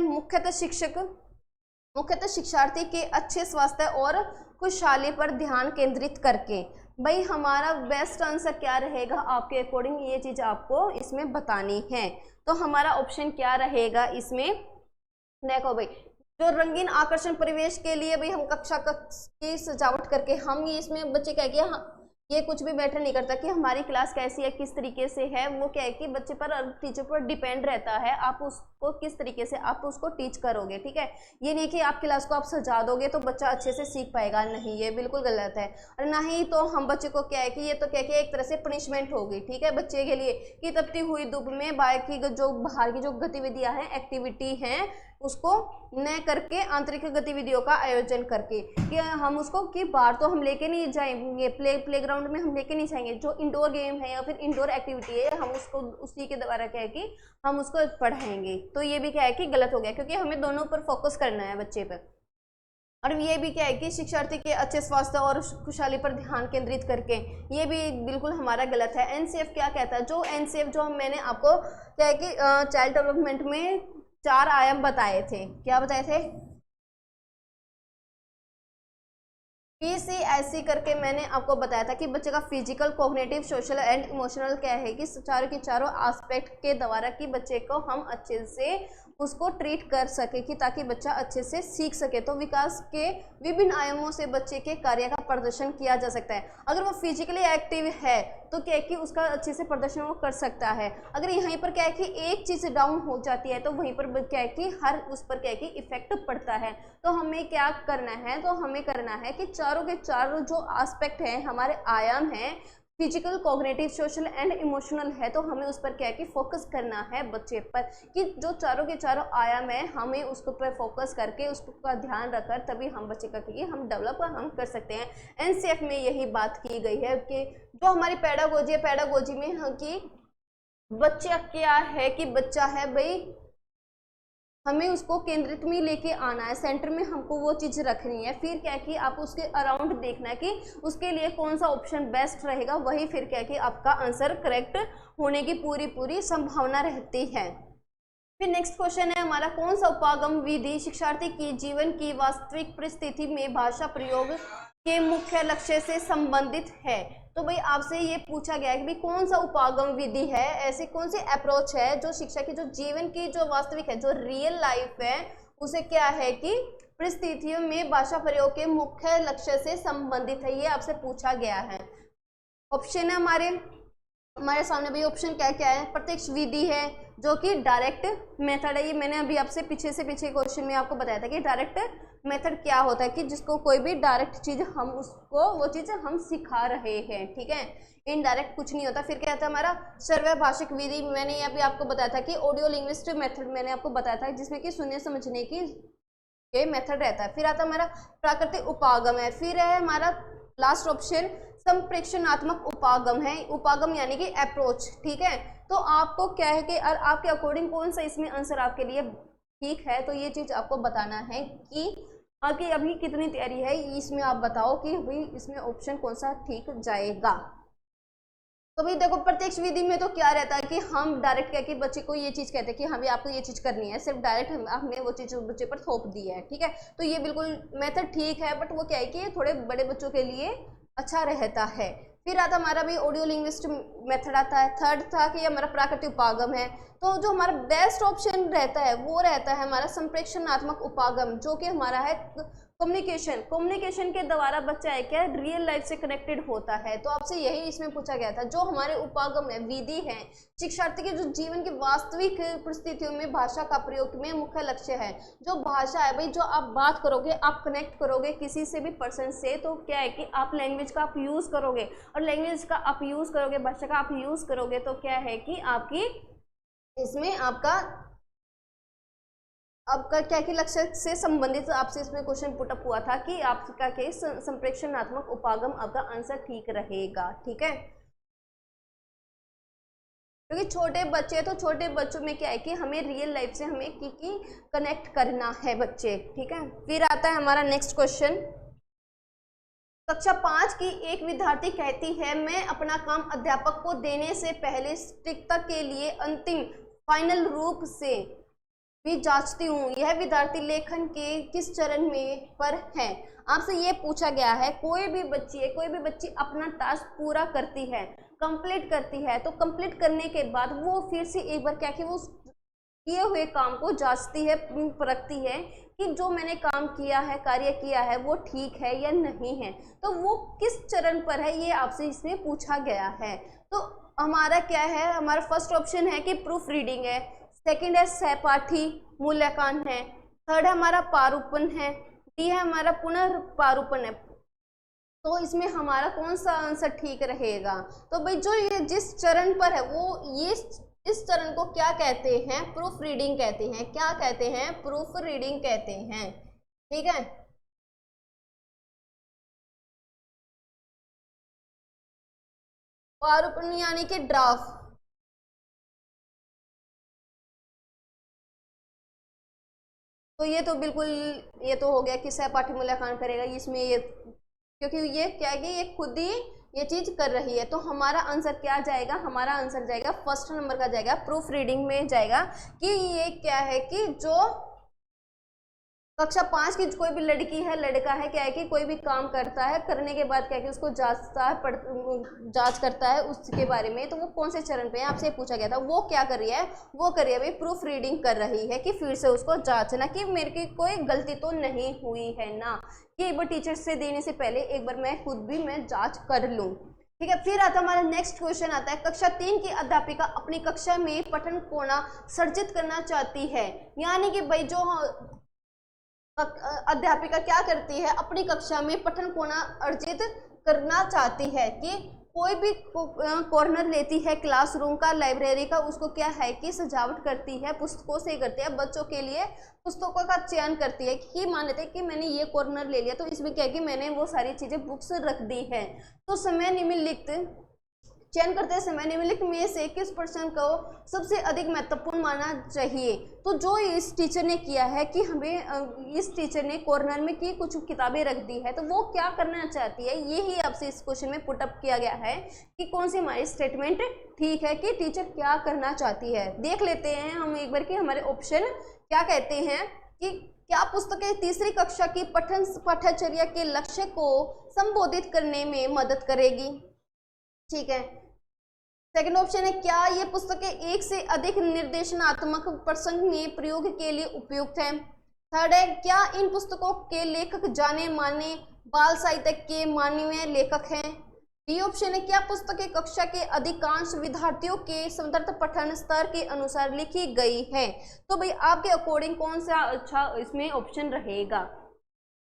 Speaker 1: मुख्यतः शिक्षार्थी के अच्छे स्वास्थ्य और खुशहाली पर ध्यान केंद्रित करके। भाई हमारा बेस्ट आंसर क्या रहेगा आपके अकॉर्डिंग, ये चीज आपको इसमें बतानी है। तो हमारा ऑप्शन क्या रहेगा इसमें, देखो भाई जो रंगीन आकर्षण परिवेश के लिए भाई हम कक्षा की सजावट करके हम ये इसमें बच्चे क्या किया, ये कुछ भी मैटर नहीं करता कि हमारी क्लास कैसी है किस तरीके से है, वो क्या है कि बच्चे पर टीचर पर डिपेंड रहता है, आप उसको किस तरीके से आप उसको टीच करोगे। ठीक है, ये नहीं कि आप क्लास को आप सजा दोगे तो बच्चा अच्छे से सीख पाएगा, नहीं, ये बिल्कुल गलत है। और ना ही तो हम बच्चे को क्या है कि ये तो क्या कि एक तरह से पनिशमेंट होगी, ठीक है, बच्चे के लिए कि तपती हुई धूप में बाहर की जो गतिविधियां हैं एक्टिविटी हैं उसको न करके आंतरिक गतिविधियों का आयोजन करके। कि हम उसको कि बाहर तो हम लेके नहीं जाएंगे, प्लेग्राउंड अराउंड में हम लेके नहीं जाएंगे। जो इंडोर गेम है या फिर इंडोर एक्टिविटी है हम उसको उसी के द्वारा क्या है कि हम उसको पढ़ाएंगे। तो ये भी क्या है कि गलत हो गया, क्योंकि हमें दोनों पर फोकस करना है बच्चे पर। और ये भी क्या है कि शिक्षार्थी के अच्छे स्वास्थ्य और खुशहाली पर ध्यान केंद्रित करके, ये भी बिल्कुल हमारा गलत है। एनसीएफ क्या कहता है, जो एनसीएफ जो मैंने आपको क्या है कि चाइल्ड डेवलपमेंट में 4 आयाम बताए थे, क्या बताए थे, PCIC करके मैंने आपको बताया था कि बच्चे का physical, cognitive, social and emotional क्या है कि चारों के चारों एस्पेक्ट के द्वारा कि बच्चे को हम अच्छे से उसको ट्रीट कर सके कि ताकि बच्चा अच्छे से सीख सके। तो विकास के विभिन्न आयामों से बच्चे के कार्य का प्रदर्शन किया जा सकता है। अगर वो फिजिकली एक्टिव है तो क्या है कि उसका अच्छे से प्रदर्शन वो कर सकता है। अगर यहीं पर क्या है कि एक चीज़ डाउन हो जाती है तो वहीं पर क्या है कि हर उस पर क्या है कि इफेक्ट पड़ता है। तो हमें क्या करना है, तो हमें करना है कि चारों के चारों जो एस्पेक्ट हैं, हमारे आयाम हैं, physical, cognitive, social and emotional है, तो हमें उस पर क्या है कि फोकस करना है बच्चे पर, कि जो चारों के चारों आयाम है हमें उसको पर फोकस करके उसका ध्यान रखकर तभी हम बच्चे का कि हम डेवलप हम कर सकते हैं। एनसीएफ में यही बात की गई है कि जो हमारी पेडागोजी है, पेडागोजी में कि बच्चा क्या है कि बच्चा है भाई, हमें उसको केंद्रित में लेके आना है, सेंटर में हमको वो चीज़ रखनी है। फिर क्या है कि आप उसके अराउंड देखना है कि उसके लिए कौन सा ऑप्शन बेस्ट रहेगा, वही फिर क्या है कि आपका आंसर करेक्ट होने की पूरी संभावना रहती है। फिर नेक्स्ट क्वेश्चन है हमारा, कौन सा उपागम विधि शिक्षार्थी की जीवन की वास्तविक परिस्थिति में भाषा प्रयोग के मुख्य लक्ष्य से संबंधित है। तो भाई आपसे ये पूछा गया है कि भाई कौन सा उपागम विधि है, ऐसी कौन सी अप्रोच है जो शिक्षा की जो जीवन की जो वास्तविक है, जो रियल लाइफ है, उसे क्या है कि परिस्थितियों में भाषा प्रयोग के मुख्य लक्ष्य से संबंधित है, ये आपसे पूछा गया है। ऑप्शन है हमारे सामने भाई, ऑप्शन क्या क्या है, प्रत्यक्ष विधि है जो कि डायरेक्ट मेथड है। ये मैंने अभी आपसे पीछे क्वेश्चन में आपको बताया था कि डायरेक्ट मेथड क्या होता है, कि जिसको कोई भी डायरेक्ट चीज हम उसको वो चीज हम सिखा रहे हैं, ठीक है, इनडायरेक्ट कुछ नहीं होता। फिर क्या था हमारा सर्व भाषिक विधि, मैंने अभी आपको बताया था कि ऑडियो लिंग्विस्टिक मेथड मैंने आपको बताया था, जिसमें कि सुनने समझने की ये मेथड रहता है। फिर आता हमारा प्राकृतिक उपागम है। फिर है हमारा लास्ट ऑप्शन संप्रेक्षणात्मक उपागम है, उपागम यानी कि अप्रोच, ठीक है। तो आपको क्या है कि आपके अकॉर्डिंग कौन सा इसमें आंसर आपके लिए ठीक है, तो ये चीज आपको बताना है कि आपकी अभी कितनी तैयारी है, इसमें आप बताओ कि भाई इसमें ऑप्शन कौन सा ठीक जाएगा। तो भाई देखो, प्रत्यक्ष विधि में तो क्या रहता है कि हम डायरेक्ट क्या कि बच्चे को ये चीज़ कहते हैं कि हाँ भाई आपको ये चीज़ करनी है, सिर्फ डायरेक्ट हमने वो चीज़ बच्चे पर थोप दी है, ठीक है। तो ये बिल्कुल मेथड ठीक है, बट वो क्या है कि थोड़े बड़े बच्चों के लिए अच्छा रहता है। फिर आता हमारा भी ऑडियो लिंग्विस्ट मेथड आता है। थर्ड था कि हमारा प्राकृतिक उपागम है। तो जो हमारा बेस्ट ऑप्शन रहता है वो रहता है हमारा संप्रेक्षणात्मक उपागम, जो कि हमारा है कम्युनिकेशन के द्वारा बच्चा है क्या रियल लाइफ से कनेक्टेड होता है। तो आपसे यही इसमें पूछा गया था, जो हमारे उपागम है, विधि है, शिक्षार्थी के जो जीवन की वास्तविक परिस्थितियों में भाषा का प्रयोग में मुख्य लक्ष्य है। जो भाषा है भाई, जो आप बात करोगे, आप कनेक्ट करोगे किसी से भी पर्सन से, तो क्या है कि आप लैंग्वेज का आप यूज करोगे, और लैंग्वेज का आप यूज करोगे, भाषा का आप यूज करोगे, तो क्या है कि आपकी इसमें आपका क्या कि लक्ष्य से संबंधित आपसे इसमें क्वेश्चन पुटअप हुआ था कि आपका क्या संप्रेक्षणात्मक उपागम आपका आंसर ठीक रहेगा, ठीक है। क्योंकि छोटे बच्चे, तो छोटे बच्चों में क्या है कि हमें रियल लाइफ से हमें की कनेक्ट करना है बच्चे, ठीक है। फिर आता है हमारा नेक्स्ट क्वेश्चन, कक्षा 5 की एक विद्यार्थी कहती है, मैं अपना काम अध्यापक को देने से पहले सटीकता के लिए अंतिम फाइनल रूप से भी जांचती हूँ। यह विद्यार्थी लेखन के किस चरण में पर है। आपसे ये पूछा गया है, कोई भी बच्ची अपना टास्क पूरा करती है, कंप्लीट करती है, तो कंप्लीट करने के बाद वो फिर से एक बार क्या कि वो किए हुए काम को जांचती है, परखती है कि जो मैंने काम किया है, कार्य किया है, वो ठीक है या नहीं है। तो वो किस चरण पर है, ये आपसे इसमें पूछा गया है। तो हमारा क्या है, हमारा फर्स्ट ऑप्शन है कि प्रूफ रीडिंग है, सेकंड है सहपाठी मूल्यांकन है, थर्ड है हमारा पारूपण है, डी है हमारा पुनर्पारूपण है। तो इसमें हमारा कौन सा आंसर ठीक रहेगा। तो भाई जो ये जिस चरण पर है वो ये इस चरण को क्या कहते हैं, प्रूफ रीडिंग कहते हैं। क्या कहते हैं, प्रूफ रीडिंग कहते हैं, ठीक है। पारूपण यानी कि ड्राफ्ट। तो ये तो बिल्कुल, ये तो हो गया कि सहपाठी मूल्यांकन करेगा इसमें, ये क्योंकि ये क्या है कि ये खुद ही ये चीज कर रही है। तो हमारा आंसर क्या जाएगा, हमारा आंसर जाएगा फर्स्ट नंबर का जाएगा, प्रूफ रीडिंग में जाएगा कि ये क्या है कि जो कक्षा 5 की कोई भी लड़की है, लड़का है, क्या है कि कोई भी काम करता है, करने के बाद क्या है कि उसको जांचता है, जांच करता है उसके बारे में, तो वो कौन से चरण पे है आपसे पूछा गया था, वो क्या कर रही है, वो कर रही है भाई प्रूफ रीडिंग कर रही है कि फिर से उसको जांचना कि मेरे की कोई गलती तो नहीं हुई है ना, कि एक बार टीचर से देने से पहले एक बार मैं खुद भी मैं जाँच कर लूँ। ठीक है, फिर आता हमारा नेक्स्ट क्वेश्चन आता है, कक्षा 3 की अध्यापिका अपनी कक्षा में पठन कोना सर्जित करना चाहती है। यानी कि भाई जो अध्यापिका क्या करती है, अपनी कक्षा में पठन कोना अर्जित करना चाहती है कि कोई भी कॉर्नर लेती है क्लासरूम का, लाइब्रेरी का, उसको क्या है कि सजावट करती है, पुस्तकों से करती है, बच्चों के लिए पुस्तकों का चयन करती है कि मान लेते हैं कि मैंने ये कॉर्नर ले लिया तो इसमें क्या है कि मैंने वो सारी चीजें बुक्स रख दी है। तो समय निम्नलिखित चयन करते समय निम्नलिखित में से किस प्रश्न को सबसे अधिक महत्वपूर्ण माना चाहिए। तो जो इस टीचर ने किया है कि हमें इस टीचर ने कॉर्नर में की कुछ किताबें रख दी है, तो वो क्या करना चाहती है, यही आपसे इस क्वेश्चन में पुटअप किया गया है कि कौन सी हमारी स्टेटमेंट ठीक है कि टीचर क्या करना चाहती है। देख लेते हैं हम एक बार कि हमारे ऑप्शन क्या कहते हैं कि क्या पुस्तकें तीसरी कक्षा की पठनचर्या के लक्ष्य को संबोधित करने में मदद करेगी। ठीक है, सेकंड ऑप्शन है, क्या ये पुस्तकें एक से अधिक निर्देशनात्मक प्रसंग में प्रयोग के लिए उपयुक्त है। थर्ड है, क्या इन पुस्तकों के लेखक जाने माने बाल साहित्य के माननीय लेखक हैं। बी ऑप्शन है, क्या पुस्तकें कक्षा के अधिकांश विद्यार्थियों के समर्थ पठन स्तर के अनुसार लिखी गई है। तो भाई आपके अकॉर्डिंग कौन सा अच्छा इसमें ऑप्शन रहेगा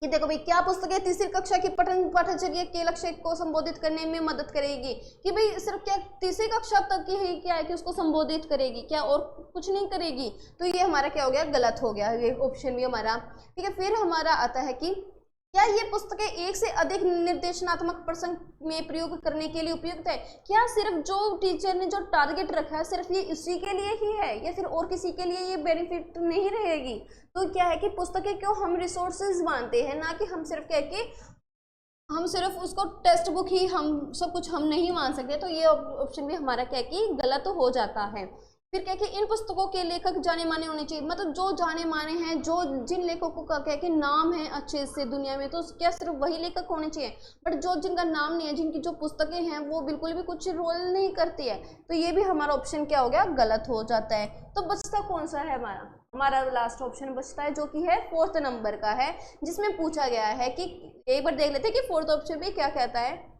Speaker 1: कि देखो भाई, क्या पुस्तकें तीसरी कक्षा की पठनचर्या के लक्ष्य को संबोधित करने में मदद करेगी, कि भाई सिर्फ क्या तीसरी कक्षा तक की ही क्या है कि उसको संबोधित करेगी, क्या और कुछ नहीं करेगी। तो ये हमारा क्या हो गया, गलत हो गया ये ऑप्शन भी हमारा। ठीक है, फिर हमारा आता है कि क्या ये पुस्तकें एक से अधिक निर्देशनात्मक प्रसंग में प्रयोग करने के लिए उपयुक्त है। क्या सिर्फ जो टीचर ने जो टारगेट रखा है सिर्फ ये इसी के लिए ही है या फिर और किसी के लिए ये बेनिफिट नहीं रहेगी। तो क्या है कि पुस्तकें क्यों हम रिसोर्सेज मानते हैं, ना कि हम सिर्फ क्या कि हम सिर्फ उसको टेक्स्ट बुक ही हम सब कुछ हम नहीं मान सकते। तो ये ऑप्शन भी हमारा क्या है कि गलत हो जाता है। फिर क्या कि इन पुस्तकों के लेखक जाने माने होने चाहिए, मतलब जो जाने माने हैं, जो जिन लेखकों का क्या कि नाम है अच्छे से दुनिया में, तो क्या सिर्फ वही लेखक होने चाहिए। बट जो जिनका नाम नहीं है, जिनकी जो पुस्तकें हैं वो बिल्कुल भी कुछ रोल नहीं करती है, तो ये भी हमारा ऑप्शन क्या हो गया, गलत हो जाता है। तो बचता कौन सा है हमारा, हमारा लास्ट ऑप्शन बचता है जो कि है 4th नंबर का है, जिसमें पूछा गया है कि एक बार देख लेते हैं कि 4th ऑप्शन भी क्या कहता है।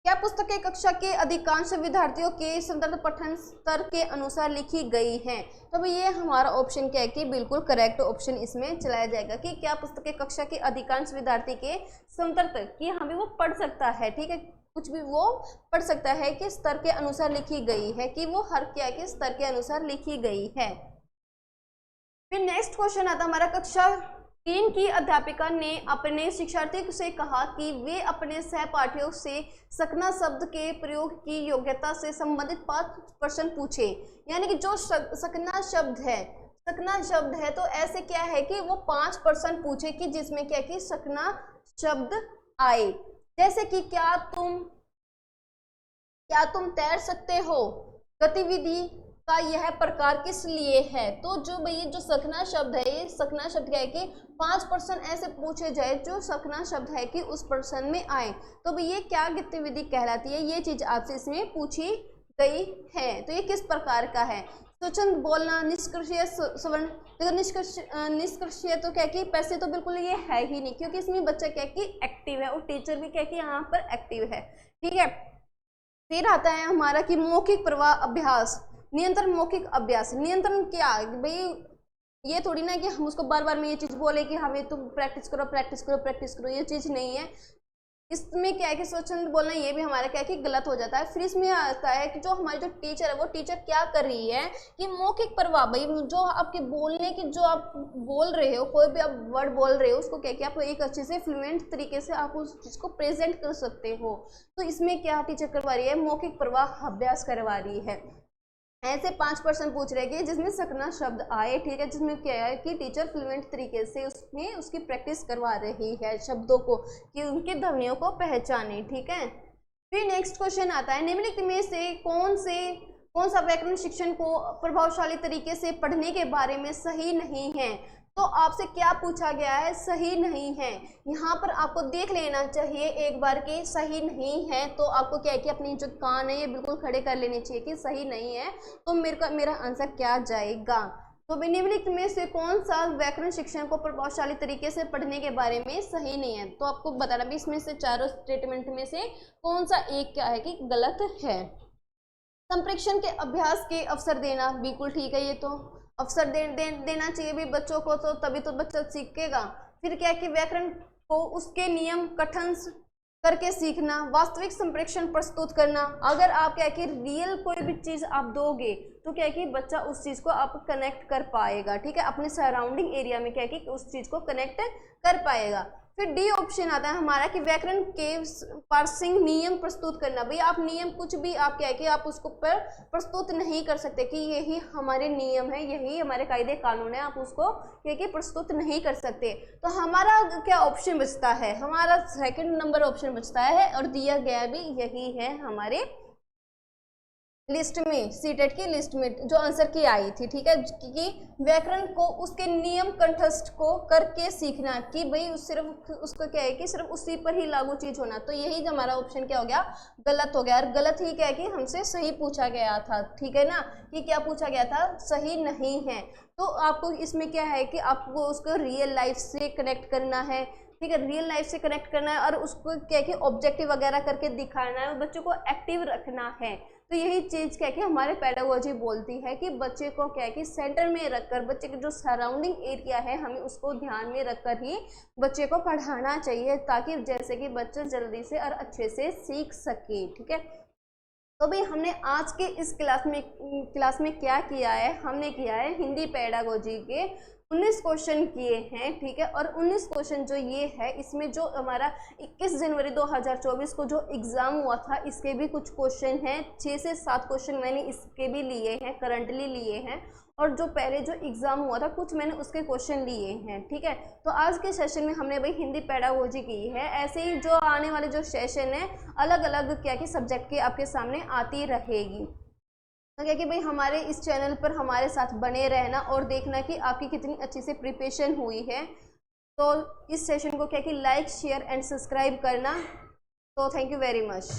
Speaker 1: क्या पुस्तकें कक्षा के अधिकांश विद्यार्थियों के संदर्भ पठन स्तर के अनुसार लिखी गई हैं। तो भाई ये हमारा ऑप्शन क्या है कि बिल्कुल करेक्ट ऑप्शन इसमें चलाया जाएगा कि क्या पुस्तकें कक्षा के अधिकांश विद्यार्थी के संदर्भ कि हमें वो पढ़ सकता है। ठीक है, कुछ भी वो पढ़ सकता है कि स्तर के अनुसार लिखी गई है, कि वो हर क्या के स्तर के अनुसार लिखी गई है। फिर नेक्स्ट क्वेश्चन आता हमारा, कक्षा 3 की अध्यापिका ने अपने शिक्षार्थी से कहा कि वे अपने सहपाठियों से सकना शब्द के प्रयोग की योग्यता से संबंधित 5 प्रश्न पूछे। यानी कि जो सकना शब्द है तो ऐसे क्या है कि वो 5 प्रश्न पूछे कि जिसमें क्या कि सकना शब्द आए। जैसे कि क्या तुम तैर सकते हो, गतिविधि का यह प्रकार किस लिए है। तो जो भाई जो सकना शब्द है, ये सकना शब्द क्या है कि 5 प्रश्न ऐसे पूछे जाए जो सकना शब्द है कि उस प्रश्न में आए। तो भाई ये क्या गतिविधि कहलाती है, ये चीज आपसे इसमें पूछी गई है। तो ये किस प्रकार का है, स्वच्छंद बोलना, निष्क्रिय स्वर्ण। देखो निष्क्रिय तो क्या कि पैसे तो बिल्कुल ये है ही नहीं, क्योंकि इसमें बच्चा क्या कि एक्टिव है और टीचर भी क्या कि यहाँ पर एक्टिव है। ठीक है, फिर आता है हमारा कि मौखिक प्रवाह अभ्यास, नियंत्रण मौखिक अभ्यास। नियंत्रण क्या भाई, ये थोड़ी ना कि हम उसको बार बार में ये चीज बोले कि हमें तुम प्रैक्टिस करो, ये चीज नहीं है। इसमें क्या है कि स्वच्छंद बोलना ये भी हमारा क्या है कि गलत हो जाता है। फिर इसमें आता है कि जो हमारी जो टीचर है वो टीचर क्या कर रही है कि मौखिक प्रवाह, भाई जो आपके बोलने की जो आप बोल रहे हो, कोई भी आप वर्ड बोल रहे हो उसको क्या कि आप एक अच्छे से फ्लुएंट तरीके से आप उस चीज़ को प्रेजेंट कर सकते हो। तो इसमें क्या टीचर करवा रही है, मौखिक प्रवाह अभ्यास करवा रही है। ऐसे 5% पूछ रहे हैं जिसमें सकना शब्द आए, ठीक है, जिसमें क्या है कि टीचर फ्लुएंट तरीके से उसमें उसकी प्रैक्टिस करवा रही है शब्दों को, कि उनकी ध्वनियों को पहचाने, ठीक है। फिर नेक्स्ट क्वेश्चन आता है, निम्नलिखित में से कौन सा व्याकरण शिक्षण को प्रभावशाली तरीके से पढ़ने के बारे में सही नहीं है। तो आपसे क्या पूछा गया है, सही नहीं है। यहाँ पर आपको देख लेना चाहिए एक बार कि सही नहीं है, तो आपको क्या है कि अपनी जो कान है ये बिल्कुल खड़े कर लेने चाहिए कि सही नहीं है, तो मेरा आंसर क्या जाएगा। तो निम्नलिखित में से कौन सा व्याकरण शिक्षण को प्रभावशाली तरीके से पढ़ने के बारे में सही नहीं है। तो आपको बताना भी इसमें से चारों स्टेटमेंट में से कौन सा एक क्या है कि गलत है। संप्रेक्षण के अभ्यास के अवसर देना, बिल्कुल ठीक है, ये तो अवसर देना चाहिए भी बच्चों को, तो तभी तो बच्चा सीखेगा। फिर क्या है कि व्याकरण को उसके नियम कथन करके सीखना, वास्तविक संप्रेक्षण प्रस्तुत करना। अगर आप क्या है कि रियल कोई भी चीज़ आप दोगे तो क्या है कि बच्चा उस चीज़ को आप कनेक्ट कर पाएगा, ठीक है, अपने सराउंडिंग एरिया में क्या है कि उस चीज़ को कनेक्ट कर पाएगा। फिर डी ऑप्शन आता है हमारा कि व्याकरण के पार्सिंग नियम प्रस्तुत करना। भाई आप नियम कुछ भी आप क्या है कि आप उसको पर प्रस्तुत नहीं कर सकते कि यही हमारे नियम है, यही हमारे कायदे कानून है, आप उसको क्या कि प्रस्तुत नहीं कर सकते। तो हमारा क्या ऑप्शन बचता है, हमारा सेकंड नंबर ऑप्शन बचता है, और दिया गया भी यही है हमारे लिस्ट में, सीटेट की लिस्ट में जो आंसर की आई थी, ठीक है, कि व्याकरण को उसके नियम कंठस्थ को करके सीखना, कि भाई सिर्फ उसको क्या है कि सिर्फ उसी पर ही लागू चीज होना। तो यही जो हमारा ऑप्शन क्या हो गया, गलत हो गया। और गलत ही क्या है कि हमसे सही पूछा गया था, ठीक है ना, कि क्या पूछा गया था, सही नहीं है। तो आपको इसमें क्या है कि आपको उसको रियल लाइफ से कनेक्ट करना है, ठीक है, रियल लाइफ से कनेक्ट करना है, और उसको क्या है कि ऑब्जेक्टिव वगैरह करके दिखाना है, बच्चों को एक्टिव रखना है। तो यही चीज़ क्या है कि हमारे पेडागोजी बोलती है कि बच्चे को क्या है कि सेंटर में रखकर, बच्चे के जो सराउंडिंग एरिया है हमें उसको ध्यान में रखकर ही बच्चे को पढ़ाना चाहिए, ताकि जैसे कि बच्चा जल्दी से और अच्छे से सीख सके, ठीक है। तो भाई हमने आज के इस क्लास में क्या किया है, हमने किया है हिंदी पेडागोजी के 19 क्वेश्चन किए हैं, ठीक है। और 19 क्वेश्चन जो ये है, इसमें जो हमारा 21 जनवरी 2024 को जो एग्ज़ाम हुआ था इसके भी कुछ क्वेश्चन हैं, 6 से 7 क्वेश्चन मैंने इसके भी लिए हैं, करंटली लिए हैं, और जो पहले जो एग्ज़ाम हुआ था कुछ मैंने उसके क्वेश्चन लिए हैं, ठीक है। तो आज के सेशन में हमने भाई हिंदी पेडागोजी की है। ऐसे ही जो आने वाले जो सेशन है अलग अलग क्या कि सब्जेक्ट की आपके सामने आती रहेगी। तो क्या कि भाई हमारे इस चैनल पर हमारे साथ बने रहना और देखना कि आपकी कितनी अच्छी से प्रिपरेशन हुई है। तो इस सेशन को क्या कि लाइक शेयर एंड सब्सक्राइब करना। तो थैंक यू वेरी मच।